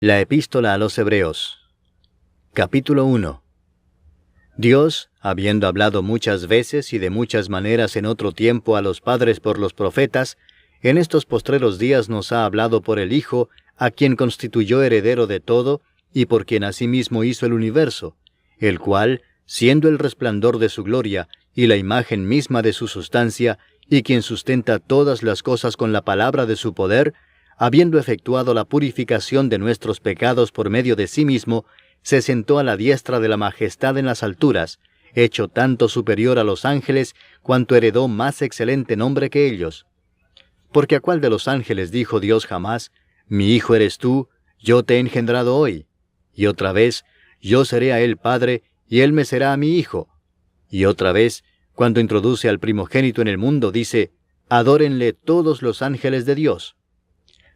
La Epístola a los Hebreos. Capítulo 1. Dios, habiendo hablado muchas veces y de muchas maneras en otro tiempo a los padres por los profetas, en estos postreros días nos ha hablado por el Hijo, a quien constituyó heredero de todo, y por quien asimismo hizo el universo, el cual, siendo el resplandor de su gloria, y la imagen misma de su sustancia, y quien sustenta todas las cosas con la palabra de su poder, habiendo efectuado la purificación de nuestros pecados por medio de sí mismo, se sentó a la diestra de la majestad en las alturas, hecho tanto superior a los ángeles, cuanto heredó más excelente nombre que ellos. Porque ¿a cuál de los ángeles dijo Dios jamás, mi hijo eres tú, yo te he engendrado hoy? Y otra vez, yo seré a él padre, y él me será a mi hijo. Y otra vez, cuando introduce al primogénito en el mundo, dice, adórenle todos los ángeles de Dios.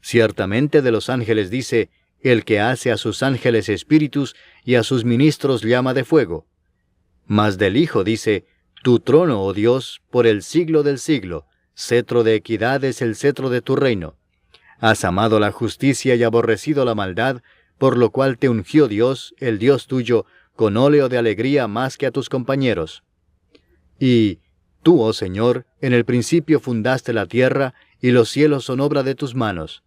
Ciertamente de los ángeles dice, el que hace a sus ángeles espíritus y a sus ministros llama de fuego. Mas del Hijo dice, tu trono, oh Dios, por el siglo del siglo, cetro de equidad es el cetro de tu reino. Has amado la justicia y aborrecido la maldad, por lo cual te ungió Dios, el Dios tuyo, con óleo de alegría más que a tus compañeros. Y tú, oh Señor, en el principio fundaste la tierra, y los cielos son obra de tus manos.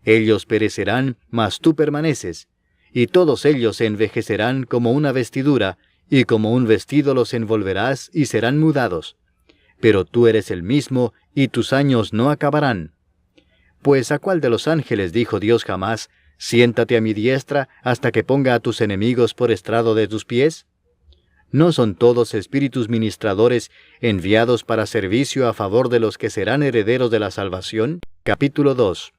Ellos perecerán, mas tú permaneces, y todos ellos se envejecerán como una vestidura, y como un vestido los envolverás y serán mudados. Pero tú eres el mismo, y tus años no acabarán. Pues ¿a cuál de los ángeles dijo Dios jamás, siéntate a mi diestra hasta que ponga a tus enemigos por estrado de tus pies? ¿No son todos espíritus ministradores enviados para servicio a favor de los que serán herederos de la salvación? Capítulo 2.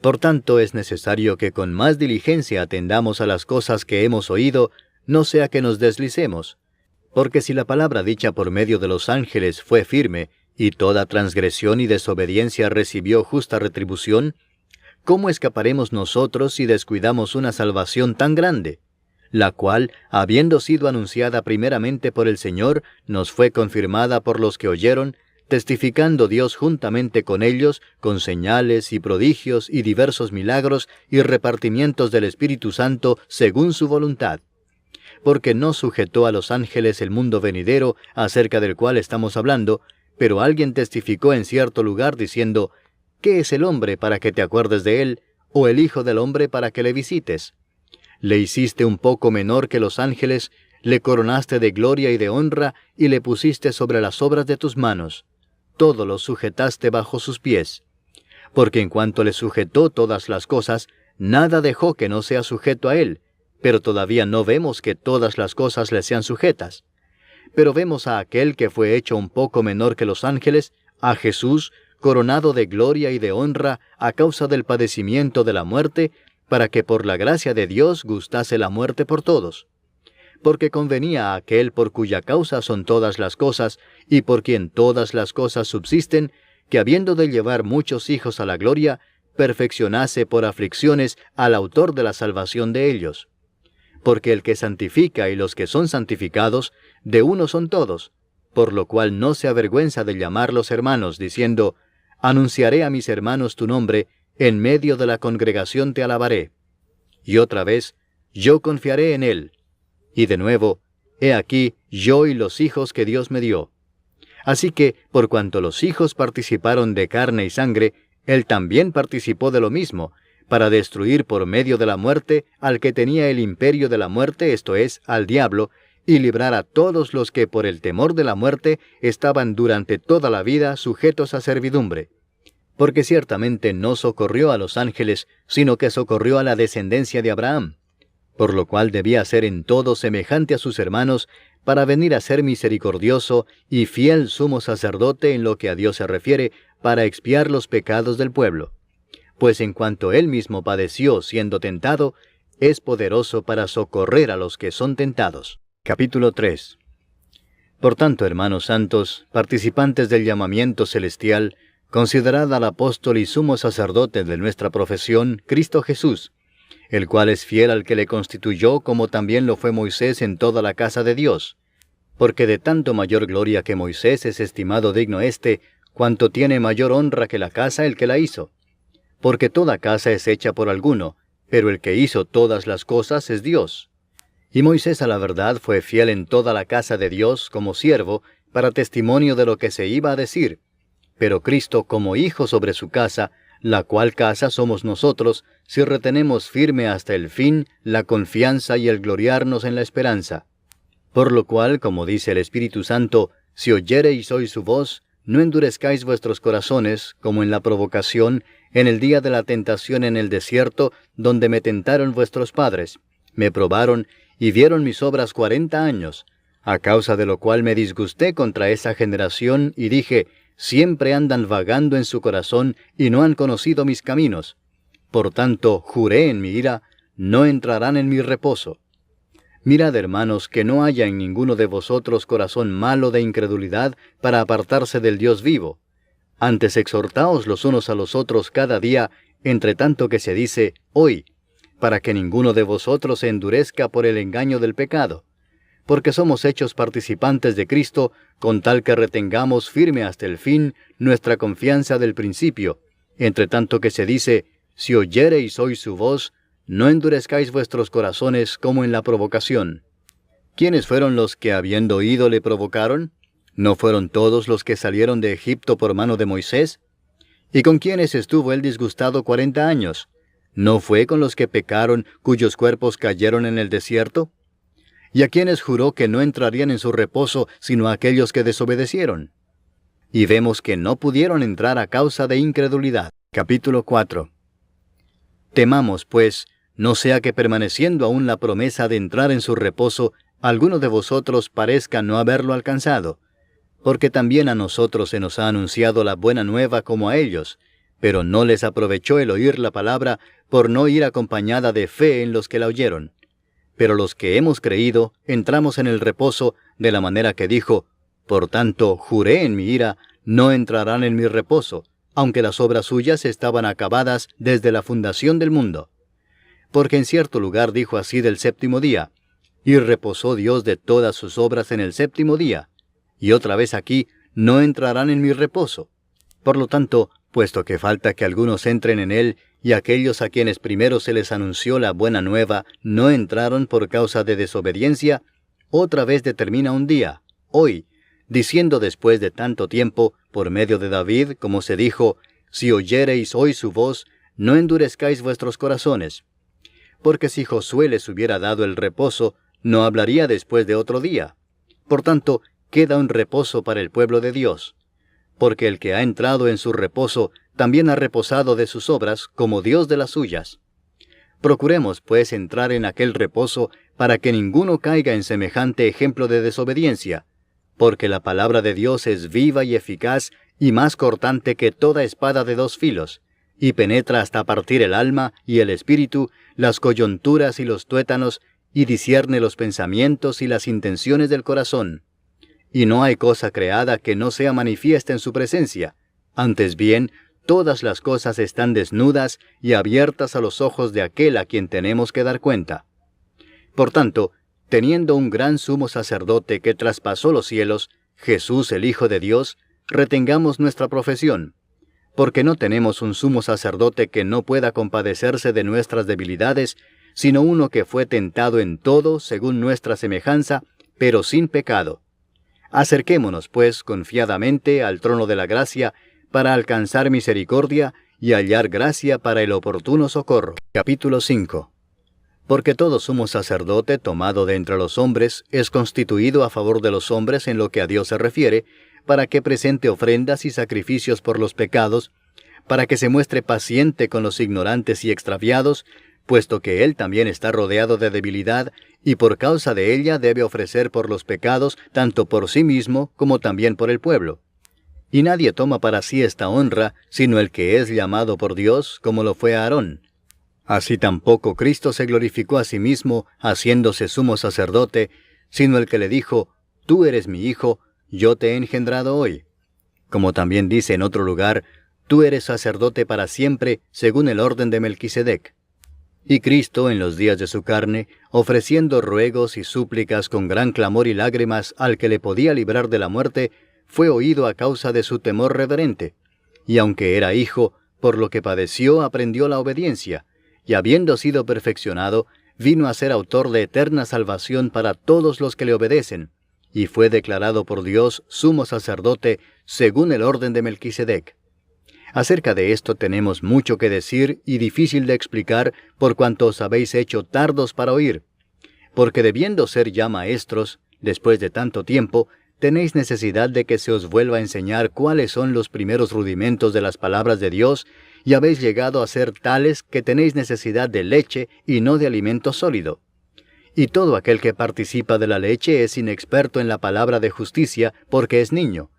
Por tanto, es necesario que con más diligencia atendamos a las cosas que hemos oído, no sea que nos deslicemos. Porque si la palabra dicha por medio de los ángeles fue firme, y toda transgresión y desobediencia recibió justa retribución, ¿cómo escaparemos nosotros si descuidamos una salvación tan grande? La cual, habiendo sido anunciada primeramente por el Señor, nos fue confirmada por los que oyeron, testificando Dios juntamente con ellos, con señales y prodigios y diversos milagros y repartimientos del Espíritu Santo según su voluntad. Porque no sujetó a los ángeles el mundo venidero, acerca del cual estamos hablando, pero alguien testificó en cierto lugar diciendo, ¿qué es el hombre para que te acuerdes de él, o el hijo del hombre para que le visites? Le hiciste un poco menor que los ángeles, le coronaste de gloria y de honra, y le pusiste sobre las obras de tus manos. Todo lo sujetaste bajo sus pies. Porque en cuanto le sujetó todas las cosas, nada dejó que no sea sujeto a él, pero todavía no vemos que todas las cosas le sean sujetas. Pero vemos a aquel que fue hecho un poco menor que los ángeles, a Jesús, coronado de gloria y de honra a causa del padecimiento de la muerte, para que por la gracia de Dios gustase la muerte por todos. Porque convenía a aquel por cuya causa son todas las cosas, y por quien todas las cosas subsisten, que habiendo de llevar muchos hijos a la gloria, perfeccionase por aflicciones al autor de la salvación de ellos. Porque el que santifica y los que son santificados, de uno son todos, por lo cual no se avergüenza de llamarlos hermanos, diciendo, anunciaré a mis hermanos tu nombre, en medio de la congregación te alabaré. Y otra vez, yo confiaré en él. Y de nuevo, he aquí yo y los hijos que Dios me dio. Así que, por cuanto los hijos participaron de carne y sangre, él también participó de lo mismo, para destruir por medio de la muerte al que tenía el imperio de la muerte, esto es, al diablo, y librar a todos los que por el temor de la muerte estaban durante toda la vida sujetos a servidumbre. Porque ciertamente no socorrió a los ángeles, sino que socorrió a la descendencia de Abraham, por lo cual debía ser en todo semejante a sus hermanos, para venir a ser misericordioso y fiel sumo sacerdote en lo que a Dios se refiere, para expiar los pecados del pueblo. Pues en cuanto él mismo padeció siendo tentado, es poderoso para socorrer a los que son tentados. Capítulo 3. Por tanto, hermanos santos, participantes del llamamiento celestial, considerad al apóstol y sumo sacerdote de nuestra profesión, Cristo Jesús, el cual es fiel al que le constituyó, como también lo fue Moisés en toda la casa de Dios. Porque de tanto mayor gloria que Moisés es estimado digno cuanto tiene mayor honra que la casa el que la hizo. Porque toda casa es hecha por alguno, pero el que hizo todas las cosas es Dios. Y Moisés a la verdad fue fiel en toda la casa de Dios como siervo, para testimonio de lo que se iba a decir. Pero Cristo como hijo sobre su casa, la cual casa somos nosotros, si retenemos firme hasta el fin la confianza y el gloriarnos en la esperanza. Por lo cual, como dice el Espíritu Santo, si oyereis hoy su voz, no endurezcáis vuestros corazones, como en la provocación, en el día de la tentación en el desierto, donde me tentaron vuestros padres, me probaron y vieron mis obras 40 años, a causa de lo cual me disgusté contra esa generación y dije, siempre andan vagando en su corazón y no han conocido mis caminos. Por tanto, juré en mi ira, no entrarán en mi reposo. Mirad, hermanos, que no haya en ninguno de vosotros corazón malo de incredulidad para apartarse del Dios vivo. Antes exhortaos los unos a los otros cada día, entre tanto que se dice, hoy, para que ninguno de vosotros se endurezca por el engaño del pecado. Porque somos hechos participantes de Cristo, con tal que retengamos firme hasta el fin nuestra confianza del principio, entre tanto que se dice, si oyereis hoy su voz, no endurezcáis vuestros corazones como en la provocación. ¿Quiénes fueron los que habiendo oído le provocaron? ¿No fueron todos los que salieron de Egipto por mano de Moisés? ¿Y con quiénes estuvo él disgustado 40 años? ¿No fue con los que pecaron, cuyos cuerpos cayeron en el desierto? ¿Y a quienes juró que no entrarían en su reposo, sino a aquellos que desobedecieron? Y vemos que no pudieron entrar a causa de incredulidad. Capítulo 4. Temamos, pues, no sea que permaneciendo aún la promesa de entrar en su reposo, alguno de vosotros parezca no haberlo alcanzado. Porque también a nosotros se nos ha anunciado la buena nueva como a ellos, pero no les aprovechó el oír la palabra por no ir acompañada de fe en los que la oyeron. Pero los que hemos creído, entramos en el reposo, de la manera que dijo, por tanto, juré en mi ira, no entrarán en mi reposo, aunque las obras suyas estaban acabadas desde la fundación del mundo. Porque en cierto lugar dijo así del séptimo día, y reposó Dios de todas sus obras en el séptimo día, y otra vez aquí, no entrarán en mi reposo. Por lo tanto, puesto que falta que algunos entren en él, y aquellos a quienes primero se les anunció la buena nueva no entraron por causa de desobediencia, otra vez determina un día, hoy, diciendo después de tanto tiempo, por medio de David, como se dijo, si oyereis hoy su voz, no endurezcáis vuestros corazones. Porque si Josué les hubiera dado el reposo, no hablaría después de otro día. Por tanto, queda un reposo para el pueblo de Dios. Porque el que ha entrado en su reposo, también ha reposado de sus obras, como Dios de las suyas. Procuremos, pues, entrar en aquel reposo, para que ninguno caiga en semejante ejemplo de desobediencia, porque la palabra de Dios es viva y eficaz, y más cortante que toda espada de 2 filos, y penetra hasta partir el alma y el espíritu, las coyunturas y los tuétanos, y discierne los pensamientos y las intenciones del corazón. Y no hay cosa creada que no sea manifiesta en su presencia. Antes bien, todas las cosas están desnudas y abiertas a los ojos de aquel a quien tenemos que dar cuenta. Por tanto, teniendo un gran sumo sacerdote que traspasó los cielos, Jesús el Hijo de Dios, retengamos nuestra profesión, porque no tenemos un sumo sacerdote que no pueda compadecerse de nuestras debilidades, sino uno que fue tentado en todo según nuestra semejanza, pero sin pecado. Acerquémonos, pues, confiadamente al trono de la gracia, para alcanzar misericordia y hallar gracia para el oportuno socorro. Capítulo 5. Porque todo sumo sacerdote tomado de entre los hombres es constituido a favor de los hombres en lo que a Dios se refiere, para que presente ofrendas y sacrificios por los pecados, para que se muestre paciente con los ignorantes y extraviados, puesto que él también está rodeado de debilidad, y por causa de ella debe ofrecer por los pecados, tanto por sí mismo como también por el pueblo. Y nadie toma para sí esta honra, sino el que es llamado por Dios, como lo fue Aarón. Así tampoco Cristo se glorificó a sí mismo, haciéndose sumo sacerdote, sino el que le dijo, tú eres mi hijo, yo te he engendrado hoy. Como también dice en otro lugar, tú eres sacerdote para siempre, según el orden de Melquisedec. Y Cristo, en los días de su carne, ofreciendo ruegos y súplicas con gran clamor y lágrimas al que le podía librar de la muerte, fue oído a causa de su temor reverente. Y aunque era hijo, por lo que padeció aprendió la obediencia, y habiendo sido perfeccionado, vino a ser autor de eterna salvación para todos los que le obedecen, y fue declarado por Dios sumo sacerdote según el orden de Melquisedec. Acerca de esto tenemos mucho que decir y difícil de explicar por cuanto os habéis hecho tardos para oír, porque debiendo ser ya maestros, después de tanto tiempo, tenéis necesidad de que se os vuelva a enseñar cuáles son los primeros rudimentos de las palabras de Dios, y habéis llegado a ser tales que tenéis necesidad de leche y no de alimento sólido. Y todo aquel que participa de la leche es inexperto en la palabra de justicia, porque es niño.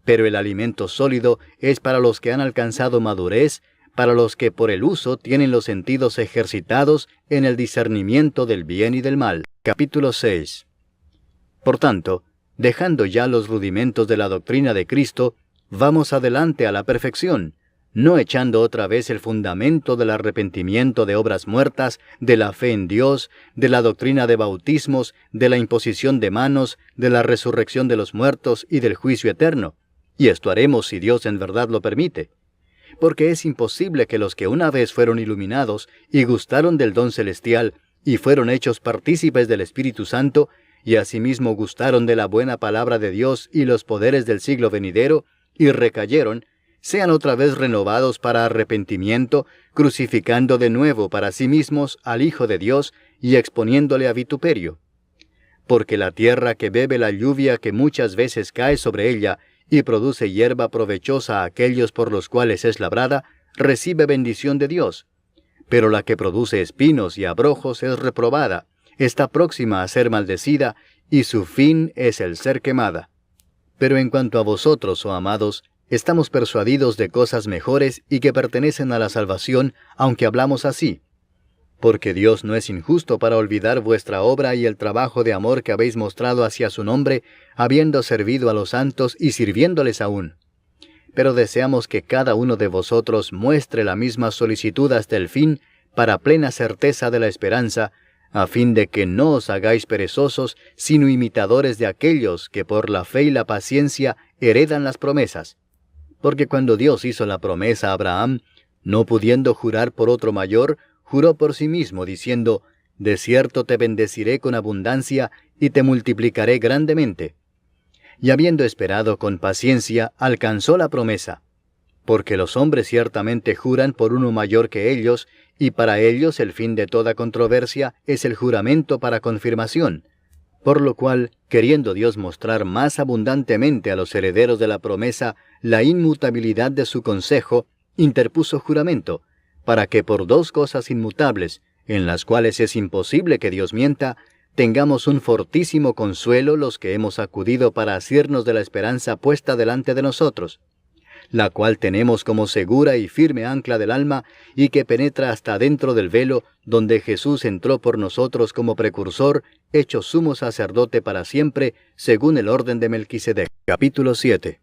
Pero el alimento sólido es para los que han alcanzado madurez, para los que por el uso tienen los sentidos ejercitados en el discernimiento del bien y del mal. Capítulo 6. Por tanto, dejando ya los rudimentos de la doctrina de Cristo, vamos adelante a la perfección, no echando otra vez el fundamento del arrepentimiento de obras muertas, de la fe en Dios, de la doctrina de bautismos, de la imposición de manos, de la resurrección de los muertos y del juicio eterno. Y esto haremos si Dios en verdad lo permite. Porque es imposible que los que una vez fueron iluminados y gustaron del don celestial y fueron hechos partícipes del Espíritu Santo, y asimismo gustaron de la buena palabra de Dios y los poderes del siglo venidero, y recayeron, sean otra vez renovados para arrepentimiento, crucificando de nuevo para sí mismos al Hijo de Dios y exponiéndole a vituperio. Porque la tierra que bebe la lluvia que muchas veces cae sobre ella, y produce hierba provechosa a aquellos por los cuales es labrada, recibe bendición de Dios. Pero la que produce espinos y abrojos es reprobada, está próxima a ser maldecida, y su fin es el ser quemada. Pero en cuanto a vosotros, oh amados, estamos persuadidos de cosas mejores y que pertenecen a la salvación, aunque hablamos así. Porque Dios no es injusto para olvidar vuestra obra y el trabajo de amor que habéis mostrado hacia su nombre, habiendo servido a los santos y sirviéndoles aún. Pero deseamos que cada uno de vosotros muestre la misma solicitud hasta el fin, para plena certeza de la esperanza, a fin de que no os hagáis perezosos, sino imitadores de aquellos que por la fe y la paciencia heredan las promesas. Porque cuando Dios hizo la promesa a Abraham, no pudiendo jurar por otro mayor, juró por sí mismo, diciendo, «De cierto te bendeciré con abundancia, y te multiplicaré grandemente». Y habiendo esperado con paciencia, alcanzó la promesa. Porque los hombres ciertamente juran por uno mayor que ellos, y para ellos el fin de toda controversia es el juramento para confirmación. Por lo cual, queriendo Dios mostrar más abundantemente a los herederos de la promesa la inmutabilidad de su consejo, interpuso juramento, para que por dos cosas inmutables, en las cuales es imposible que Dios mienta, tengamos un fortísimo consuelo los que hemos acudido para asirnos de la esperanza puesta delante de nosotros, la cual tenemos como segura y firme ancla del alma, y que penetra hasta dentro del velo, donde Jesús entró por nosotros como precursor, hecho sumo sacerdote para siempre, según el orden de Melquisedec. Capítulo 7.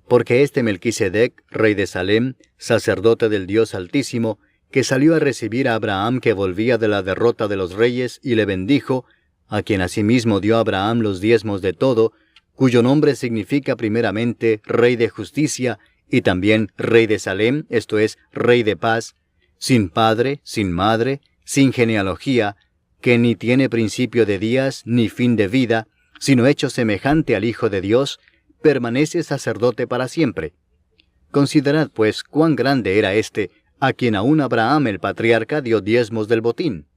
Porque este Melquisedec, rey de Salem, sacerdote del Dios Altísimo, que salió a recibir a Abraham que volvía de la derrota de los reyes, y le bendijo, a quien asimismo dio a Abraham los diezmos de todo, cuyo nombre significa primeramente Rey de Justicia, y también Rey de Salem, esto es, Rey de Paz, sin padre, sin madre, sin genealogía, que ni tiene principio de días, ni fin de vida, sino hecho semejante al Hijo de Dios, permanece sacerdote para siempre. Considerad, pues, cuán grande era éste, a quien aún Abraham el patriarca dio diezmos del botín.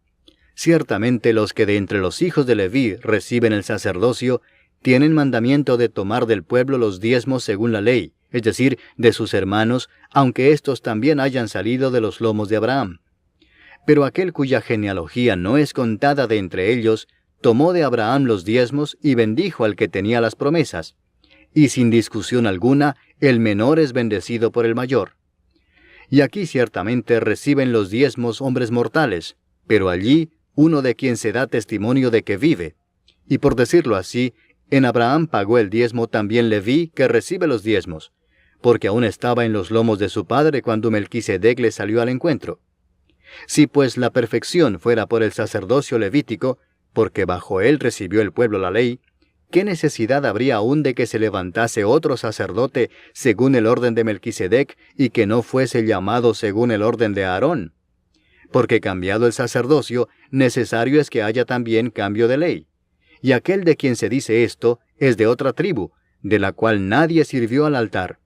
Ciertamente los que de entre los hijos de Leví reciben el sacerdocio, tienen mandamiento de tomar del pueblo los diezmos según la ley, es decir, de sus hermanos, aunque éstos también hayan salido de los lomos de Abraham. Pero aquel cuya genealogía no es contada de entre ellos, tomó de Abraham los diezmos y bendijo al que tenía las promesas. Y sin discusión alguna, el menor es bendecido por el mayor. Y aquí ciertamente reciben los diezmos hombres mortales, pero allí uno de quien se da testimonio de que vive. Y por decirlo así, en Abraham pagó el diezmo también Leví, que recibe los diezmos, porque aún estaba en los lomos de su padre cuando Melquisedec le salió al encuentro. Si pues la perfección fuera por el sacerdocio levítico, porque bajo él recibió el pueblo la ley, ¿qué necesidad habría aún de que se levantase otro sacerdote según el orden de Melquisedec y que no fuese llamado según el orden de Aarón? porque cambiado el sacerdocio, necesario es que haya también cambio de ley. Y aquel de quien se dice esto es de otra tribu, de la cual nadie sirvió al altar.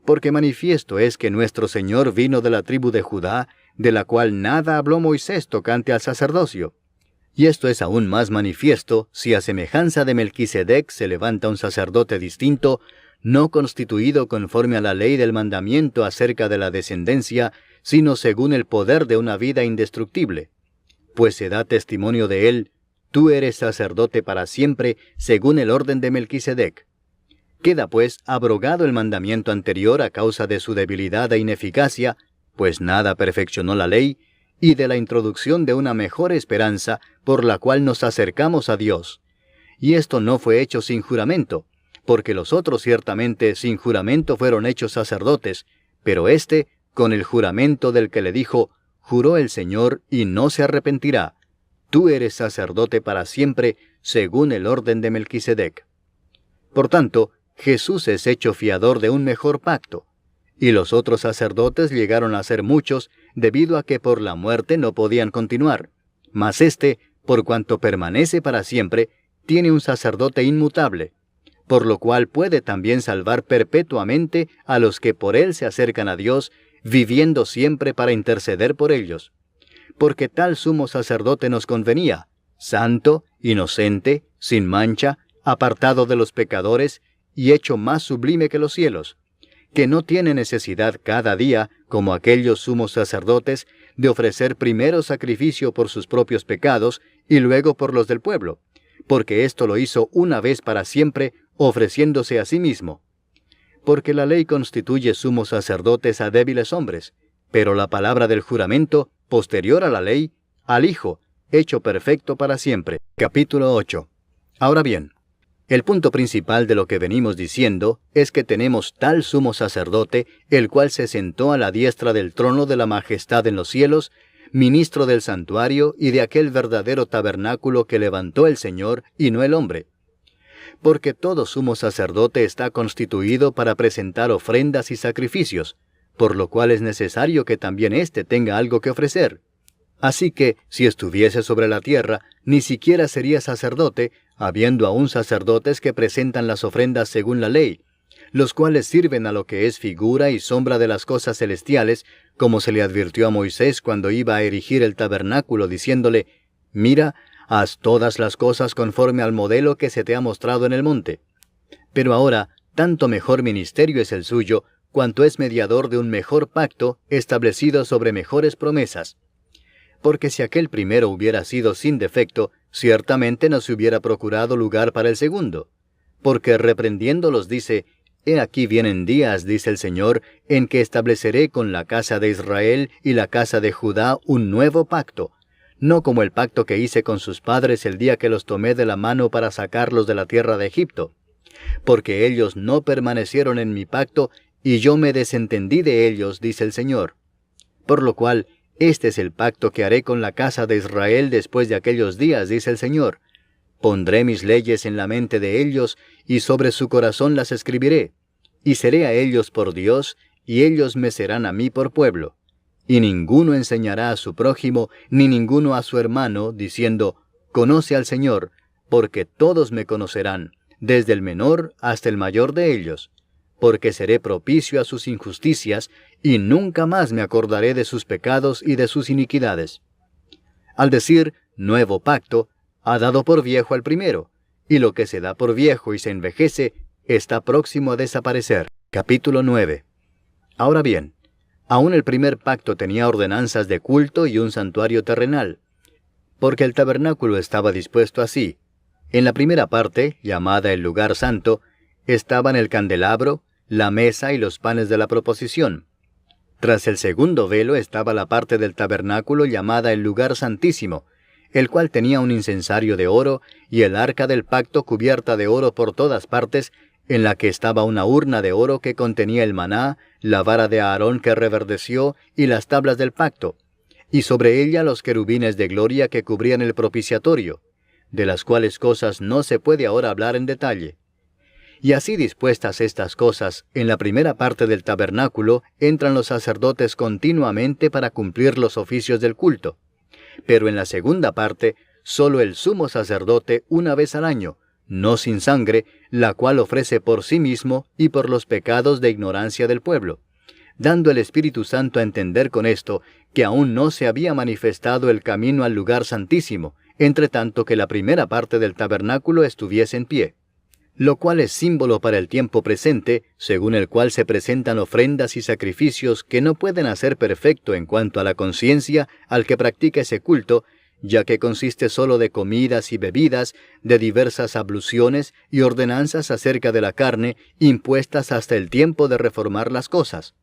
Porque manifiesto es que nuestro Señor vino de la tribu de Judá, de la cual nada habló Moisés tocante al sacerdocio. Y esto es aún más manifiesto si a semejanza de Melquisedec se levanta un sacerdote distinto, no constituido conforme a la ley del mandamiento acerca de la descendencia, sino según el poder de una vida indestructible. Pues se da testimonio de él: tú eres sacerdote para siempre, según el orden de Melquisedec. Queda pues abrogado el mandamiento anterior a causa de su debilidad e ineficacia, pues nada perfeccionó la ley, y de la introducción de una mejor esperanza por la cual nos acercamos a Dios. Y esto no fue hecho sin juramento, porque los otros ciertamente sin juramento fueron hechos sacerdotes, pero éste con el juramento del que le dijo: juró el Señor y no se arrepentirá. Tú eres sacerdote para siempre, según el orden de Melquisedec. Por tanto, Jesús es hecho fiador de un mejor pacto, y los otros sacerdotes llegaron a ser muchos, debido a que por la muerte no podían continuar. Mas éste, por cuanto permanece para siempre, tiene un sacerdote inmutable, por lo cual puede también salvar perpetuamente a los que por él se acercan a Dios, viviendo siempre para interceder por ellos. Porque tal sumo sacerdote nos convenía, santo, inocente, sin mancha, apartado de los pecadores, y hecho más sublime que los cielos, que no tiene necesidad cada día, como aquellos sumos sacerdotes, de ofrecer primero sacrificio por sus propios pecados y luego por los del pueblo, porque esto lo hizo una vez para siempre, ofreciéndose a sí mismo. Porque la ley constituye sumos sacerdotes a débiles hombres, pero la palabra del juramento, posterior a la ley, al Hijo, hecho perfecto para siempre. Capítulo 8. Ahora bien, el punto principal de lo que venimos diciendo es que tenemos tal sumo sacerdote, el cual se sentó a la diestra del trono de la majestad en los cielos, ministro del santuario y de aquel verdadero tabernáculo que levantó el Señor y no el hombre. Porque todo sumo sacerdote está constituido para presentar ofrendas y sacrificios, por lo cual es necesario que también éste tenga algo que ofrecer. Así que, si estuviese sobre la tierra, ni siquiera sería sacerdote, habiendo aún sacerdotes que presentan las ofrendas según la ley, los cuales sirven a lo que es figura y sombra de las cosas celestiales, como se le advirtió a Moisés cuando iba a erigir el tabernáculo, diciéndole: mira, haz todas las cosas conforme al modelo que se te ha mostrado en el monte. Pero ahora, tanto mejor ministerio es el suyo, cuanto es mediador de un mejor pacto, establecido sobre mejores promesas. Porque si aquel primero hubiera sido sin defecto, ciertamente no se hubiera procurado lugar para el segundo. Porque reprendiéndolos dice: he aquí vienen días, dice el Señor, en que estableceré con la casa de Israel y la casa de Judá un nuevo pacto, no como el pacto que hice con sus padres el día que los tomé de la mano para sacarlos de la tierra de Egipto. Porque ellos no permanecieron en mi pacto, y yo me desentendí de ellos, dice el Señor. Por lo cual, este es el pacto que haré con la casa de Israel después de aquellos días, dice el Señor. Pondré mis leyes en la mente de ellos, y sobre su corazón las escribiré. Y seré a ellos por Dios, y ellos me serán a mí por pueblo. Y ninguno enseñará a su prójimo, ni ninguno a su hermano, diciendo: conoce al Señor, porque todos me conocerán, desde el menor hasta el mayor de ellos. Porque seré propicio a sus injusticias, y nunca más me acordaré de sus pecados y de sus iniquidades. Al decir nuevo pacto, ha dado por viejo al primero, y lo que se da por viejo y se envejece, está próximo a desaparecer. Capítulo 9. Ahora bien, aún el primer pacto tenía ordenanzas de culto y un santuario terrenal, porque el tabernáculo estaba dispuesto así. En la primera parte, llamada el lugar santo, estaban el candelabro, la mesa y los panes de la proposición. Tras el segundo velo estaba la parte del tabernáculo llamada el lugar santísimo, el cual tenía un incensario de oro y el arca del pacto cubierta de oro por todas partes, en la que estaba una urna de oro que contenía el maná, la vara de Aarón que reverdeció y las tablas del pacto, y sobre ella los querubines de gloria que cubrían el propiciatorio, de las cuales cosas no se puede ahora hablar en detalle. Y así dispuestas estas cosas, en la primera parte del tabernáculo entran los sacerdotes continuamente para cumplir los oficios del culto. Pero en la segunda parte, solo el sumo sacerdote una vez al año, no sin sangre, la cual ofrece por sí mismo y por los pecados de ignorancia del pueblo, dando el Espíritu Santo a entender con esto que aún no se había manifestado el camino al lugar santísimo, entre tanto que la primera parte del tabernáculo estuviese en pie, lo cual es símbolo para el tiempo presente, según el cual se presentan ofrendas y sacrificios que no pueden hacer perfecto en cuanto a la conciencia al que practica ese culto, ya que consiste solo de comidas y bebidas, de diversas abluciones y ordenanzas acerca de la carne, impuestas hasta el tiempo de reformar las cosas.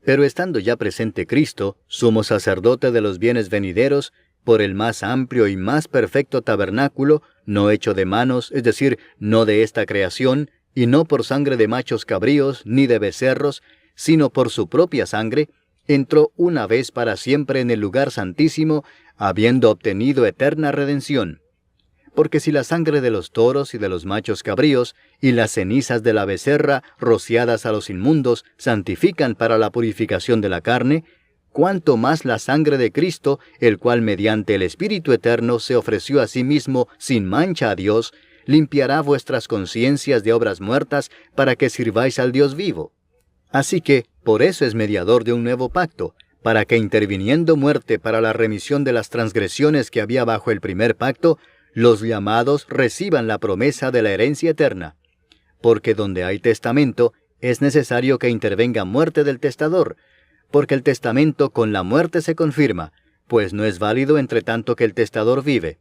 Pero estando ya presente Cristo, sumo sacerdote de los bienes venideros, por el más amplio y más perfecto tabernáculo, no hecho de manos, es decir, no de esta creación, y no por sangre de machos cabríos, ni de becerros, sino por su propia sangre, entró una vez para siempre en el lugar santísimo, habiendo obtenido eterna redención. Porque si la sangre de los toros y de los machos cabríos, y las cenizas de la becerra, rociadas a los inmundos, santifican para la purificación de la carne, cuánto más la sangre de Cristo, el cual mediante el Espíritu Eterno se ofreció a sí mismo sin mancha a Dios, limpiará vuestras conciencias de obras muertas para que sirváis al Dios vivo. Así que, por eso es mediador de un nuevo pacto, para que interviniendo muerte para la remisión de las transgresiones que había bajo el primer pacto, los llamados reciban la promesa de la herencia eterna. Porque donde hay testamento, es necesario que intervenga muerte del testador, porque el testamento con la muerte se confirma, pues no es válido entre tanto que el testador vive,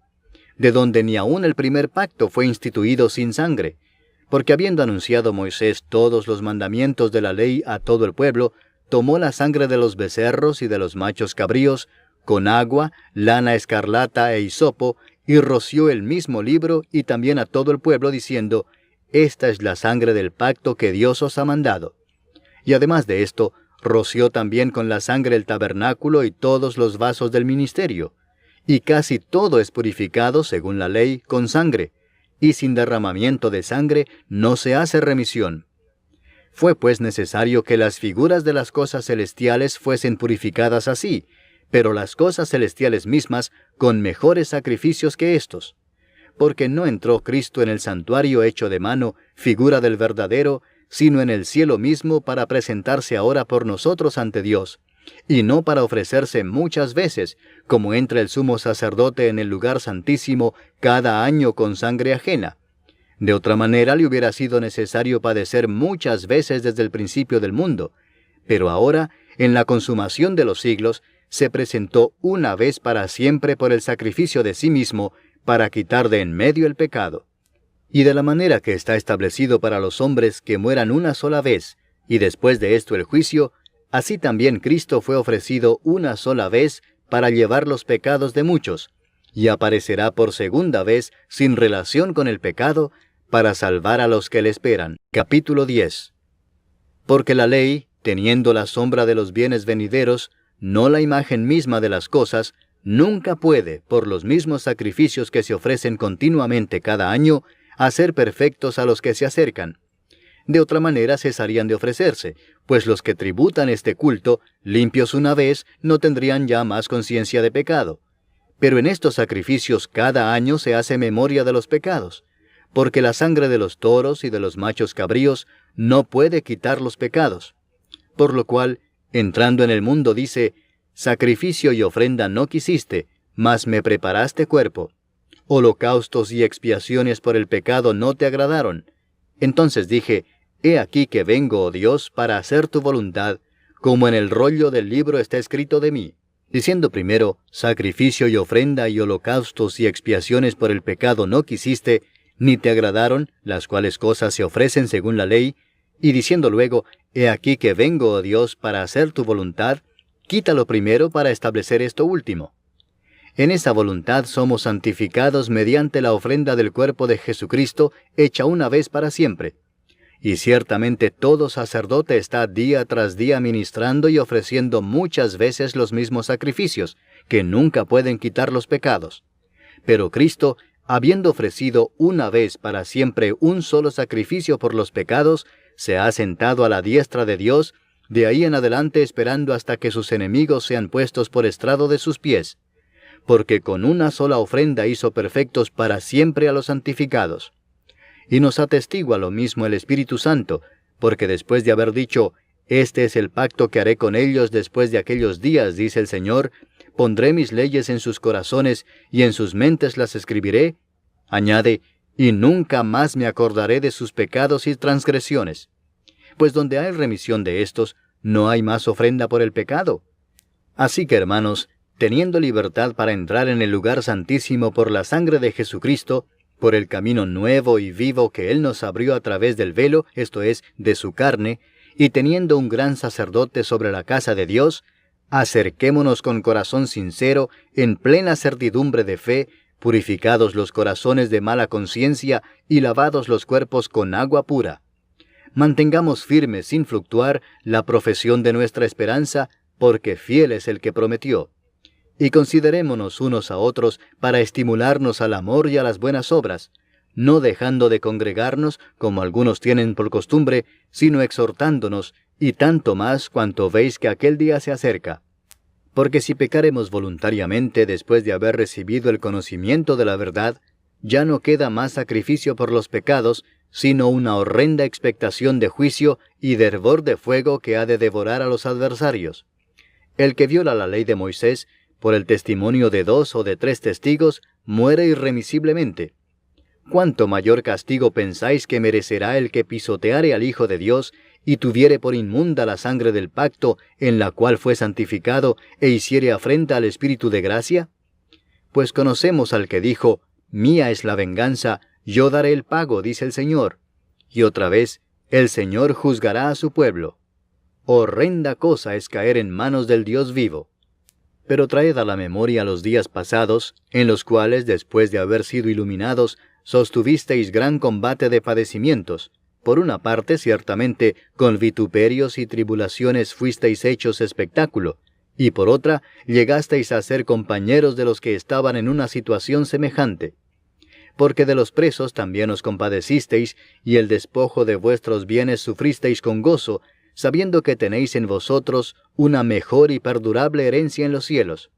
de donde ni aun el primer pacto fue instituido sin sangre, porque habiendo anunciado Moisés todos los mandamientos de la ley a todo el pueblo, tomó la sangre de los becerros y de los machos cabríos, con agua, lana escarlata e hisopo, y roció el mismo libro y también a todo el pueblo, diciendo, «Esta es la sangre del pacto que Dios os ha mandado». Y además de esto, roció también con la sangre el tabernáculo y todos los vasos del ministerio. Y casi todo es purificado, según la ley, con sangre, y sin derramamiento de sangre no se hace remisión. Fue pues necesario que las figuras de las cosas celestiales fuesen purificadas así, pero las cosas celestiales mismas con mejores sacrificios que éstos. Porque no entró Cristo en el santuario hecho de mano, figura del verdadero, sino en el cielo mismo para presentarse ahora por nosotros ante Dios, y no para ofrecerse muchas veces, como entra el sumo sacerdote en el lugar santísimo cada año con sangre ajena. De otra manera le hubiera sido necesario padecer muchas veces desde el principio del mundo, pero ahora, en la consumación de los siglos, se presentó una vez para siempre por el sacrificio de sí mismo, para quitar de en medio el pecado. Y de la manera que está establecido para los hombres que mueran una sola vez, y después de esto el juicio, así también Cristo fue ofrecido una sola vez para llevar los pecados de muchos, y aparecerá por segunda vez sin relación con el pecado, para salvar a los que le esperan. Capítulo 10. Porque la ley, teniendo la sombra de los bienes venideros, no la imagen misma de las cosas, nunca puede, por los mismos sacrificios que se ofrecen continuamente cada año, hacer perfectos a los que se acercan. De otra manera cesarían de ofrecerse, pues los que tributan este culto, limpios una vez, no tendrían ya más conciencia de pecado. Pero en estos sacrificios cada año se hace memoria de los pecados, porque la sangre de los toros y de los machos cabríos no puede quitar los pecados. Por lo cual, entrando en el mundo dice, «Sacrificio y ofrenda no quisiste, mas me preparaste cuerpo. Holocaustos y expiaciones por el pecado no te agradaron. Entonces dije, he aquí que vengo, oh Dios, para hacer tu voluntad, como en el rollo del libro está escrito de mí». Diciendo primero, «Sacrificio y ofrenda y holocaustos y expiaciones por el pecado no quisiste, ni te agradaron, las cuales cosas se ofrecen según la ley», y diciendo luego, «He aquí que vengo, oh Dios, para hacer tu voluntad», quítalo primero para establecer esto último. En esa voluntad somos santificados mediante la ofrenda del cuerpo de Jesucristo, hecha una vez para siempre. Y ciertamente todo sacerdote está día tras día ministrando y ofreciendo muchas veces los mismos sacrificios, que nunca pueden quitar los pecados. Pero Cristo, habiendo ofrecido una vez para siempre un solo sacrificio por los pecados, se ha sentado a la diestra de Dios, de ahí en adelante esperando hasta que sus enemigos sean puestos por estrado de sus pies. Porque con una sola ofrenda hizo perfectos para siempre a los santificados. Y nos atestigua lo mismo el Espíritu Santo, porque después de haber dicho, «Este es el pacto que haré con ellos después de aquellos días», dice el Señor, «pondré mis leyes en sus corazones, y en sus mentes las escribiré», añade, «y nunca más me acordaré de sus pecados y transgresiones». Pues donde hay remisión de estos, no hay más ofrenda por el pecado. Así que, hermanos, teniendo libertad para entrar en el lugar santísimo por la sangre de Jesucristo, por el camino nuevo y vivo que Él nos abrió a través del velo, esto es, de su carne, y teniendo un gran sacerdote sobre la casa de Dios, acerquémonos con corazón sincero, en plena certidumbre de fe, purificados los corazones de mala conciencia y lavados los cuerpos con agua pura. Mantengamos firme sin fluctuar la profesión de nuestra esperanza, porque fiel es el que prometió. Y considerémonos unos a otros para estimularnos al amor y a las buenas obras, no dejando de congregarnos, como algunos tienen por costumbre, sino exhortándonos, y tanto más cuanto veis que aquel día se acerca. Porque si pecaremos voluntariamente después de haber recibido el conocimiento de la verdad, ya no queda más sacrificio por los pecados, sino una horrenda expectación de juicio y de hervor de fuego que ha de devorar a los adversarios. El que viola la ley de Moisés, por el testimonio de 2 o de 3 testigos, muere irremisiblemente. ¿Cuánto mayor castigo pensáis que merecerá el que pisoteare al Hijo de Dios y tuviere por inmunda la sangre del pacto en la cual fue santificado e hiciere afrenta al Espíritu de gracia? Pues conocemos al que dijo, «Mía es la venganza, yo daré el pago», dice el Señor. Y otra vez, «El Señor juzgará a su pueblo». Horrenda cosa es caer en manos del Dios vivo. Pero traed a la memoria los días pasados, en los cuales, después de haber sido iluminados, sostuvisteis gran combate de padecimientos. Por una parte, ciertamente, con vituperios y tribulaciones fuisteis hechos espectáculo, y por otra, llegasteis a ser compañeros de los que estaban en una situación semejante. Porque de los presos también os compadecisteis, y el despojo de vuestros bienes sufristeis con gozo, sabiendo que tenéis en vosotros una mejor y perdurable herencia en los cielos.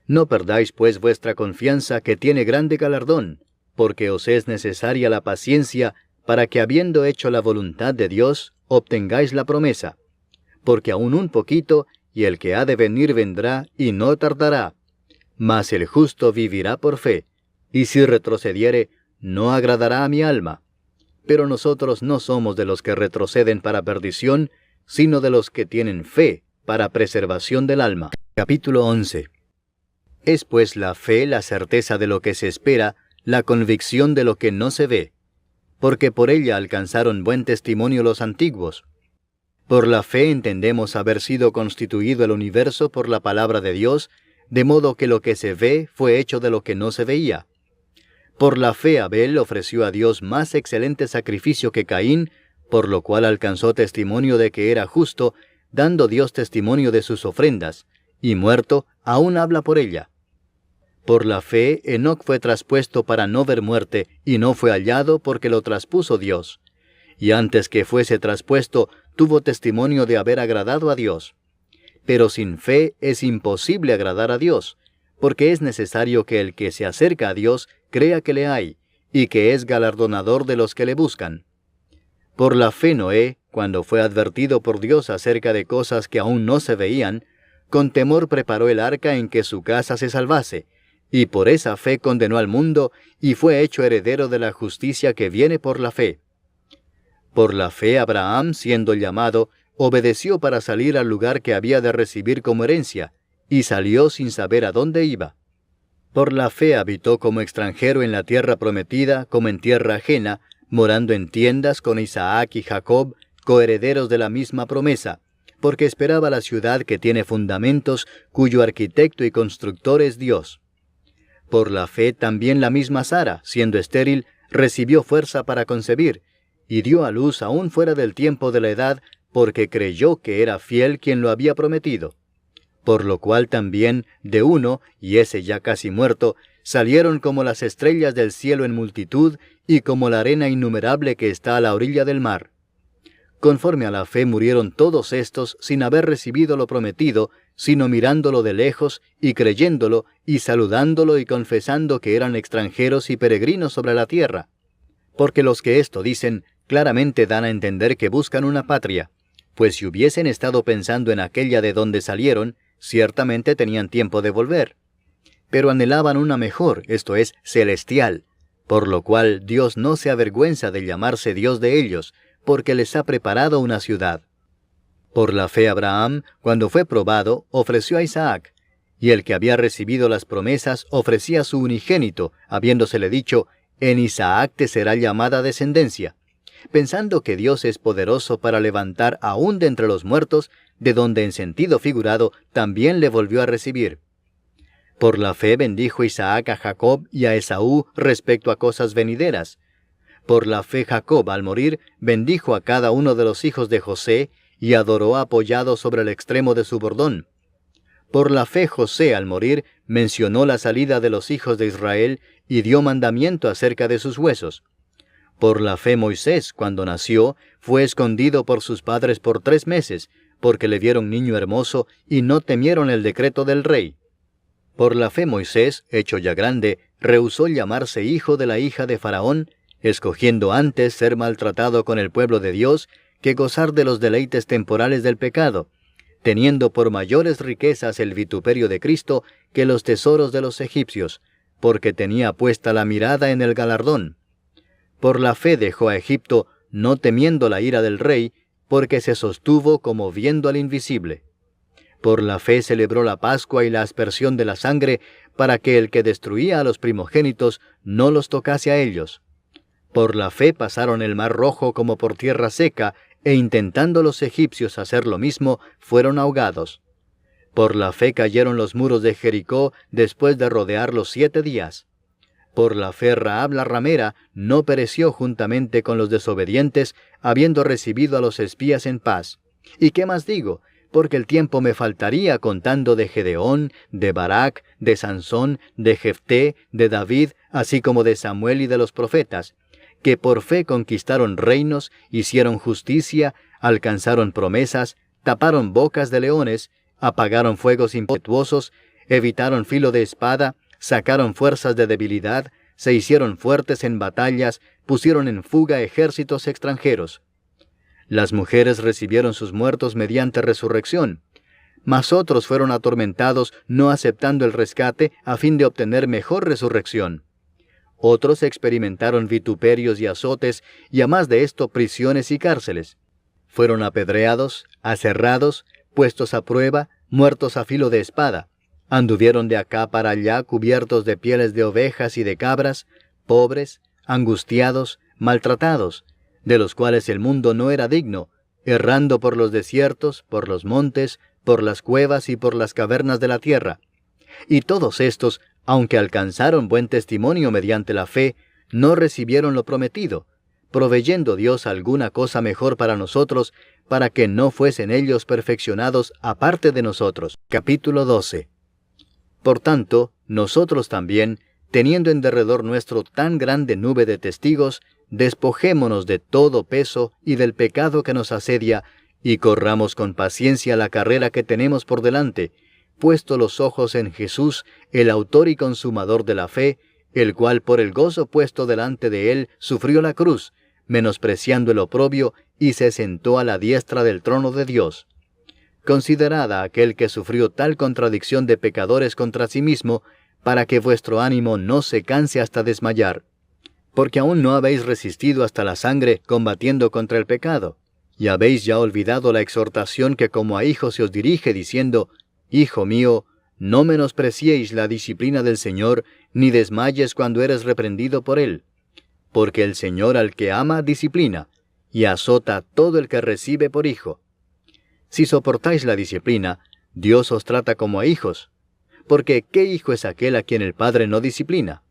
No perdáis pues vuestra confianza, que tiene grande galardón, porque os es necesaria la paciencia, para que habiendo hecho la voluntad de Dios, obtengáis la promesa. Porque aún un poquito, y el que ha de venir vendrá, y no tardará. Mas el justo vivirá por fe, y si retrocediere, no agradará a mi alma. Pero nosotros no somos de los que retroceden para perdición, sino de los que tienen fe para preservación del alma. Capítulo 11. Es pues la fe la certeza de lo que se espera, la convicción de lo que no se ve, porque por ella alcanzaron buen testimonio los antiguos. Por la fe entendemos haber sido constituido el universo por la palabra de Dios, de modo que lo que se ve fue hecho de lo que no se veía. Por la fe Abel ofreció a Dios más excelente sacrificio que Caín, por lo cual alcanzó testimonio de que era justo, dando Dios testimonio de sus ofrendas, y muerto, aún habla por ella. Por la fe Enoc fue traspuesto para no ver muerte, y no fue hallado porque lo traspuso Dios. Y antes que fuese traspuesto, tuvo testimonio de haber agradado a Dios. Pero sin fe es imposible agradar a Dios, porque es necesario que el que se acerca a Dios crea que le hay, y que es galardonador de los que le buscan. Por la fe Noé, cuando fue advertido por Dios acerca de cosas que aún no se veían, con temor preparó el arca en que su casa se salvase, y por esa fe condenó al mundo, y fue hecho heredero de la justicia que viene por la fe. Por la fe Abraham, siendo llamado, obedeció para salir al lugar que había de recibir como herencia, y salió sin saber a dónde iba. Por la fe habitó como extranjero en la tierra prometida, como en tierra ajena, morando en tiendas con Isaac y Jacob, coherederos de la misma promesa, porque esperaba la ciudad que tiene fundamentos, cuyo arquitecto y constructor es Dios. Por la fe también la misma Sara, siendo estéril, recibió fuerza para concebir, y dio a luz aún fuera del tiempo de la edad, porque creyó que era fiel quien lo había prometido. Por lo cual también, de uno, y ese ya casi muerto, salieron como las estrellas del cielo en multitud y como la arena innumerable que está a la orilla del mar. Conforme a la fe murieron todos estos sin haber recibido lo prometido, sino mirándolo de lejos y creyéndolo y saludándolo y confesando que eran extranjeros y peregrinos sobre la tierra. Porque los que esto dicen claramente dan a entender que buscan una patria, pues si hubiesen estado pensando en aquella de donde salieron, ciertamente tenían tiempo de volver. Pero anhelaban una mejor, esto es, celestial, por lo cual Dios no se avergüenza de llamarse Dios de ellos, porque les ha preparado una ciudad. Por la fe Abraham, cuando fue probado, ofreció a Isaac, y el que había recibido las promesas ofrecía a su unigénito, habiéndosele dicho, en Isaac te será llamada descendencia, pensando que Dios es poderoso para levantar aún de entre los muertos, de donde en sentido figurado también le volvió a recibir. Por la fe bendijo Isaac a Jacob y a Esaú respecto a cosas venideras. Por la fe Jacob, al morir, bendijo a cada uno de los hijos de José, y adoró apoyado sobre el extremo de su bordón. Por la fe José, al morir, mencionó la salida de los hijos de Israel, y dio mandamiento acerca de sus huesos. Por la fe Moisés, cuando nació, fue escondido por sus padres por 3 meses, porque le vieron niño hermoso, y no temieron el decreto del rey. Por la fe Moisés, hecho ya grande, rehusó llamarse hijo de la hija de Faraón, escogiendo antes ser maltratado con el pueblo de Dios, que gozar de los deleites temporales del pecado, teniendo por mayores riquezas el vituperio de Cristo que los tesoros de los egipcios, porque tenía puesta la mirada en el galardón. Por la fe dejó a Egipto, no temiendo la ira del rey, porque se sostuvo como viendo al invisible. Por la fe celebró la Pascua y la aspersión de la sangre, para que el que destruía a los primogénitos no los tocase a ellos. Por la fe pasaron el mar Rojo como por tierra seca, e intentando los egipcios hacer lo mismo, fueron ahogados. Por la fe cayeron los muros de Jericó después de rodearlos 7 días. Por la fe Rahab la ramera no pereció juntamente con los desobedientes, habiendo recibido a los espías en paz. ¿Y qué más digo? Porque el tiempo me faltaría contando de Gedeón, de Barak, de Sansón, de Jefté, de David, así como de Samuel y de los profetas, que por fe conquistaron reinos, hicieron justicia, alcanzaron promesas, taparon bocas de leones, apagaron fuegos impetuosos, evitaron filo de espada, sacaron fuerzas de debilidad, se hicieron fuertes en batallas, pusieron en fuga ejércitos extranjeros. Las mujeres recibieron sus muertos mediante resurrección, mas otros fueron atormentados no aceptando el rescate a fin de obtener mejor resurrección. Otros experimentaron vituperios y azotes, y a más de esto prisiones y cárceles. Fueron apedreados, aserrados, puestos a prueba, muertos a filo de espada. Anduvieron de acá para allá cubiertos de pieles de ovejas y de cabras, pobres, angustiados, maltratados, de los cuales el mundo no era digno, errando por los desiertos, por los montes, por las cuevas y por las cavernas de la tierra. Y todos estos, aunque alcanzaron buen testimonio mediante la fe, no recibieron lo prometido, proveyendo Dios alguna cosa mejor para nosotros, para que no fuesen ellos perfeccionados aparte de nosotros. Capítulo 12. Por tanto, nosotros también, teniendo en derredor nuestro tan grande nube de testigos, despojémonos de todo peso y del pecado que nos asedia, y corramos con paciencia la carrera que tenemos por delante, puesto los ojos en Jesús, el autor y consumador de la fe, el cual por el gozo puesto delante de él sufrió la cruz, menospreciando el oprobio, y se sentó a la diestra del trono de Dios. Considerad a aquel que sufrió tal contradicción de pecadores contra sí mismo, para que vuestro ánimo no se canse hasta desmayar. Porque aún no habéis resistido hasta la sangre combatiendo contra el pecado, y habéis ya olvidado la exhortación que como a hijos se os dirige, diciendo, Hijo mío, no menospreciéis la disciplina del Señor, ni desmayes cuando eres reprendido por Él. Porque el Señor al que ama disciplina, y azota a todo el que recibe por hijo. Si soportáis la disciplina, Dios os trata como a hijos. Porque ¿qué hijo es aquel a quien el Padre no disciplina?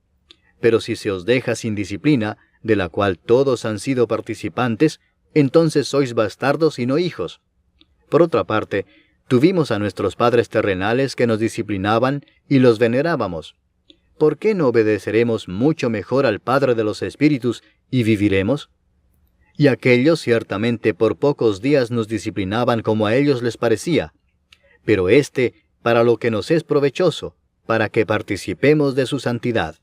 Pero si se os deja sin disciplina, de la cual todos han sido participantes, entonces sois bastardos y no hijos. Por otra parte, tuvimos a nuestros padres terrenales que nos disciplinaban y los venerábamos. ¿por qué no obedeceremos mucho mejor al Padre de los Espíritus y viviremos? Y aquellos ciertamente por pocos días nos disciplinaban como a ellos les parecía, pero para lo que nos es provechoso, para que participemos de su santidad.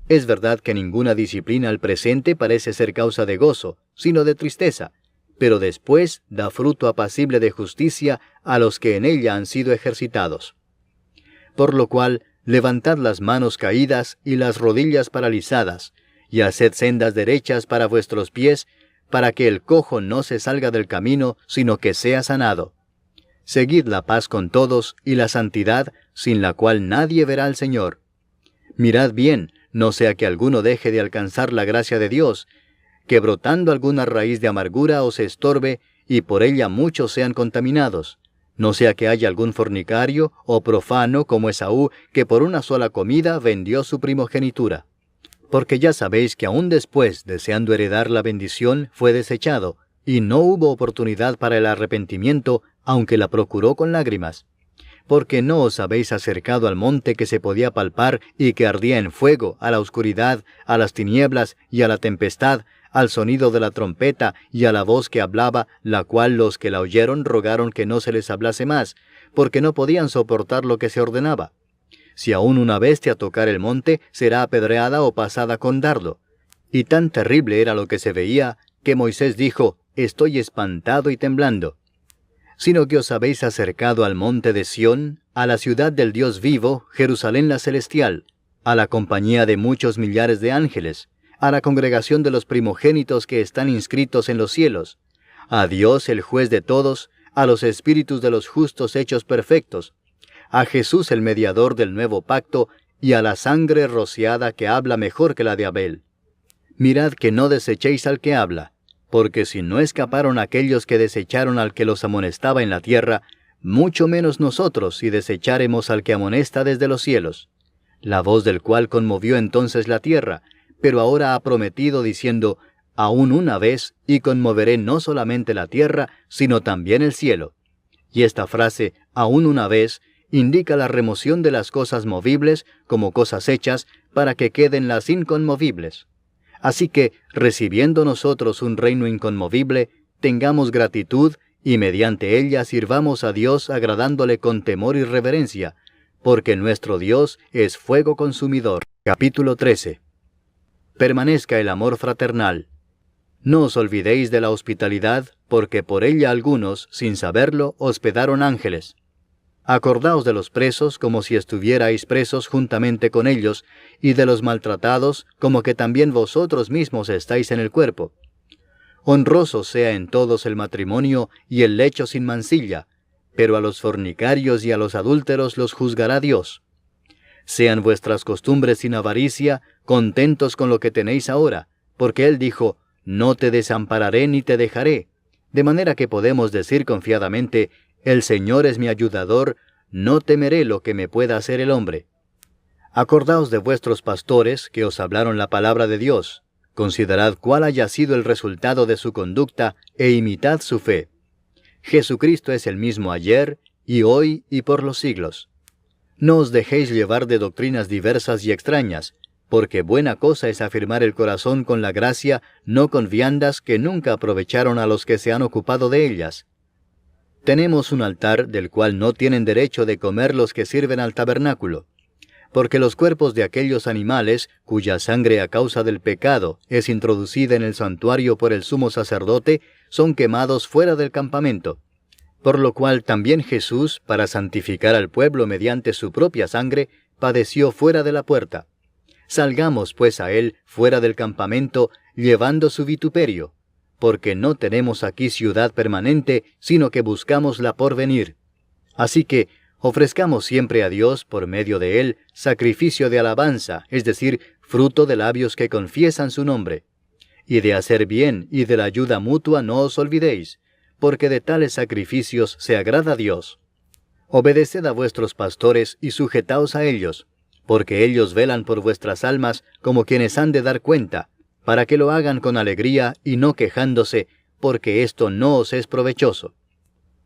Es verdad que ninguna disciplina al presente parece ser causa de gozo, sino de tristeza, pero después da fruto apacible de justicia a los que en ella han sido ejercitados. Por lo cual, levantad las manos caídas y las rodillas paralizadas, y haced sendas derechas para vuestros pies, para que el cojo no se salga del camino, sino que sea sanado. Seguid la paz con todos y la santidad, sin la cual nadie verá al Señor. Mirad bien, no sea que alguno deje de alcanzar la gracia de Dios, que brotando alguna raíz de amargura os estorbe, y por ella muchos sean contaminados. No sea que haya algún fornicario o profano como Esaú, que por una sola comida vendió su primogenitura. Porque ya sabéis que aún después, deseando heredar la bendición, fue desechado, y no hubo oportunidad para el arrepentimiento, aunque la procuró con lágrimas. Porque no os habéis acercado al monte que se podía palpar y que ardía en fuego, a la oscuridad, a las tinieblas y a la tempestad, al sonido de la trompeta y a la voz que hablaba, la cual los que la oyeron rogaron que no se les hablase más, porque no podían soportar lo que se ordenaba. Si aún una bestia tocar el monte, será apedreada o pasada con dardo. Y tan terrible era lo que se veía, que Moisés dijo, «Estoy espantado y temblando». Sino que os habéis acercado al monte de Sión, a la ciudad del Dios vivo, Jerusalén la celestial, a la compañía de muchos millares de ángeles, a la congregación de los primogénitos que están inscritos en los cielos, a Dios el juez de todos, a los espíritus de los justos hechos perfectos, a Jesús el mediador del nuevo pacto, y a la sangre rociada que habla mejor que la de Abel. Mirad que no desechéis al que habla, porque si no escaparon aquellos que desecharon al que los amonestaba en la tierra, mucho menos nosotros si desecháremos al que amonesta desde los cielos, la voz del cual conmovió entonces la tierra, pero ahora ha prometido diciendo, aún una vez, y conmoveré no solamente la tierra, sino también el cielo. Y esta frase, aún una vez, indica la remoción de las cosas movibles como cosas hechas, para que queden las inconmovibles. Así que, recibiendo nosotros un reino inconmovible, tengamos gratitud, y mediante ella sirvamos a Dios agradándole con temor y reverencia, porque nuestro Dios es fuego consumidor. Capítulo 13. Permanezca el amor fraternal. No os olvidéis de la hospitalidad, porque por ella algunos, sin saberlo, hospedaron ángeles. Acordaos de los presos como si estuvierais presos juntamente con ellos, y de los maltratados como que también vosotros mismos estáis en el cuerpo. Honroso sea en todos el matrimonio y el lecho sin mancilla, pero a los fornicarios y a los adúlteros los juzgará Dios. Sean vuestras costumbres sin avaricia, contentos con lo que tenéis ahora, porque Él dijo, no te desampararé ni te dejaré, de manera que podemos decir confiadamente, el Señor es mi ayudador, no temeré lo que me pueda hacer el hombre. Acordaos de vuestros pastores que os hablaron la palabra de Dios, considerad cuál haya sido el resultado de su conducta e imitad su fe. Jesucristo es el mismo ayer, y hoy, y por los siglos. No os dejéis llevar de doctrinas diversas y extrañas, porque buena cosa es afirmar el corazón con la gracia, no con viandas que nunca aprovecharon a los que se han ocupado de ellas. Tenemos un altar del cual no tienen derecho de comer los que sirven al tabernáculo, porque los cuerpos de aquellos animales, cuya sangre a causa del pecado es introducida en el santuario por el sumo sacerdote, son quemados fuera del campamento. Por lo cual también Jesús, para santificar al pueblo mediante su propia sangre, padeció fuera de la puerta. Salgamos pues a él fuera del campamento, llevando su vituperio, porque no tenemos aquí ciudad permanente, sino que buscamos la por venir. Así que, ofrezcamos siempre a Dios, por medio de él, sacrificio de alabanza, es decir, fruto de labios que confiesan su nombre. Y de hacer bien y de la ayuda mutua no os olvidéis, porque de tales sacrificios se agrada a Dios. Obedeced a vuestros pastores y sujetaos a ellos, porque ellos velan por vuestras almas como quienes han de dar cuenta, para que lo hagan con alegría y no quejándose, porque esto no os es provechoso.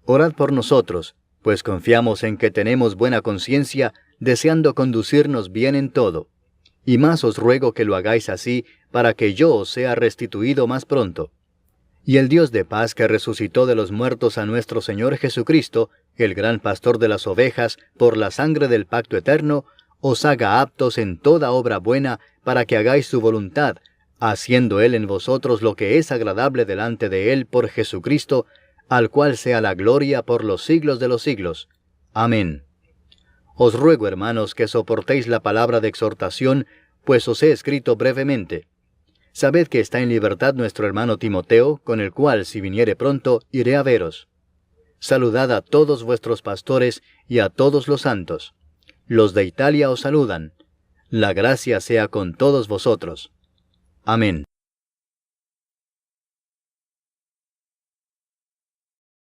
Orad por nosotros, pues confiamos en que tenemos buena conciencia, deseando conducirnos bien en todo. Y más os ruego que lo hagáis así, para que yo os sea restituido más pronto. Y el Dios de paz que resucitó de los muertos a nuestro Señor Jesucristo, el gran pastor de las ovejas, por la sangre del pacto eterno, os haga aptos en toda obra buena, para que hagáis su voluntad, haciendo Él en vosotros lo que es agradable delante de Él por Jesucristo, al cual sea la gloria por los siglos de los siglos. Amén. Os ruego, hermanos, que soportéis la palabra de exhortación, pues os he escrito brevemente. Sabed que está en libertad nuestro hermano Timoteo, con el cual, si viniere pronto, iré a veros. Saludad a todos vuestros pastores y a todos los santos. Los de Italia os saludan. La gracia sea con todos vosotros. Amén.